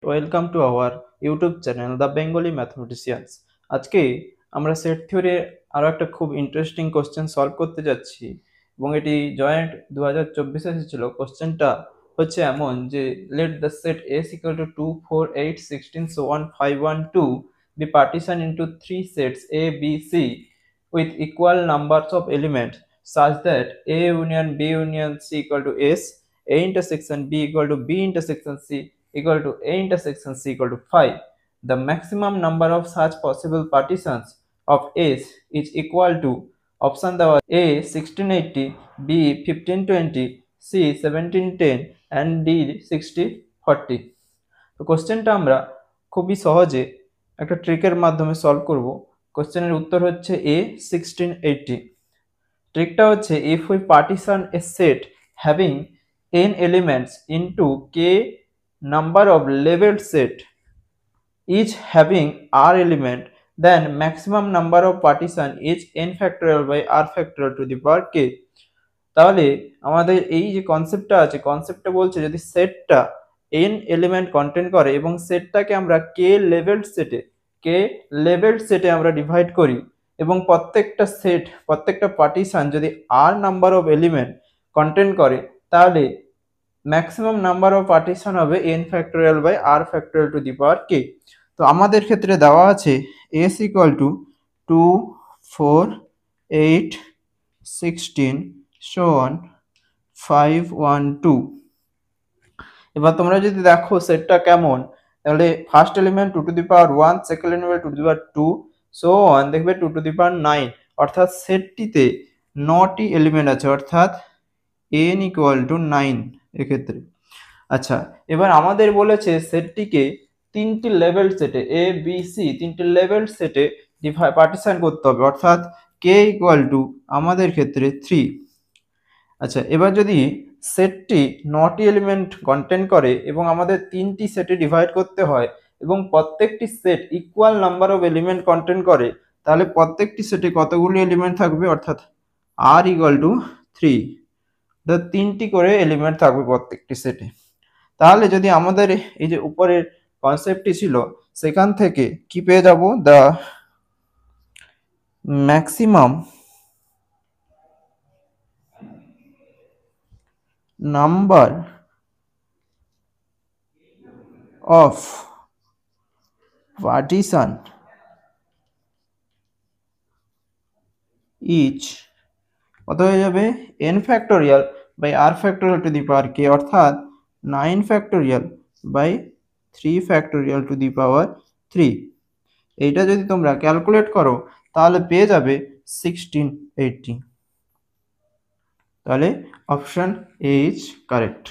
Welcome to our YouTube channel the Bengali mathematicians. আজকে আমরা set থিওরির আরও একটা খুব ইন্টারেস্টিং কোশ্চেন সলভ করতে যাচ্ছি এবং এটি জয়েন্ট 2024 এসেছিল। কোশ্চেনটা হচ্ছে এমন যে let the set S equal to 2, 4, 8, 16, so on 5, 1, 2 be partitioned into 3 sets A, B, C with equal numbers of elements such that A union B union C equal to S, A intersection B equal to B intersection C equal to A intersection C equal to 5. The maximum number of such possible partitions of S is equal to option দেওয়া A 1680, B 1520, C 1710 and D 6040. তো কোশ্চেনটা আমরা খুবই সহজে একটা ট্রিকের মাধ্যমে solve করব। কোশ্চেনের উত্তর হচ্ছে A 1680। ট্রিকটা হচ্ছে if we partition a set having n elements into k number of labeled set each having r element, then maximum number of partition is n factorial by r factorial to the power k. তাহলে আমাদের এই যে কনসেপ্টটা আছে, কনসেপ্টটা বলছে যদি সেটটা n এলিমেন্ট কন্টেন্ট করে এবং সেটটাকে আমরা কে লেভেলড সেটে আমরা ডিভাইড করি এবং প্রত্যেকটা পার্টিশন যদি r number of element content করে, তাহলে ম্যাক্সিমাম নাম্বার অফ পার্টিশন হবে n factorial by r factorial to the power k। তো আমাদের ক্ষেত্রে দেওয়া আছে s equal to 2, 4, 8, 16 so on 5, 1, 2। এবার তোমরা যদি দেখো সেটটা কেমন, তাহলে first element 2 two the power 1, second element 2 two the power 2 so on দেখবে 2 টু দি পাওয়ার 9, অর্থাৎ সেটটিতে 9টি এলিমেন্ট আছে, অর্থাৎ n ইকুয়াল টু 9 এক্ষেত্রে। আচ্ছা, এবার আমাদের বলেছে সেটটিকে তিনটি লেভেল সেটে এ বি সি তিনটি লেভেল সেটে পার্টিশন করতে হবে, অর্থাৎ k ইকুয়াল টু আমাদের ক্ষেত্রে 3। আচ্ছা, এবার যদি সেটটি 9টি এলিমেন্ট কন্টেন্ট করে এবং আমাদের তিনটি সেটে ডিভাইড করতে হয় এবং প্রত্যেকটি set equal number of element content করে, তাহলে প্রত্যেকটি সেটে কতগুলি এলিমেন্ট থাকবে, অর্থাৎ r ইকুয়াল টু 3, অর্থাৎ 3টি করে এলিমেন্ট থাকবে প্রত্যেকটি সেটে। তাহলে যদি আমাদের এই যে উপরের কনসেপ্টটি ছিল সেখান থেকে কি পেয়ে যাব, the maximum number of partition each কত হয়ে যাবে, n factorial by r factorial to the power k, অর্থাৎ 9 factorial by 3 factorial to the power 3। এইটা যদি তোমরা ক্যালকুলেট করো তাহলে পেয়ে যাবে 1680। তাহলে অপশন এ ইজ কারেক্ট।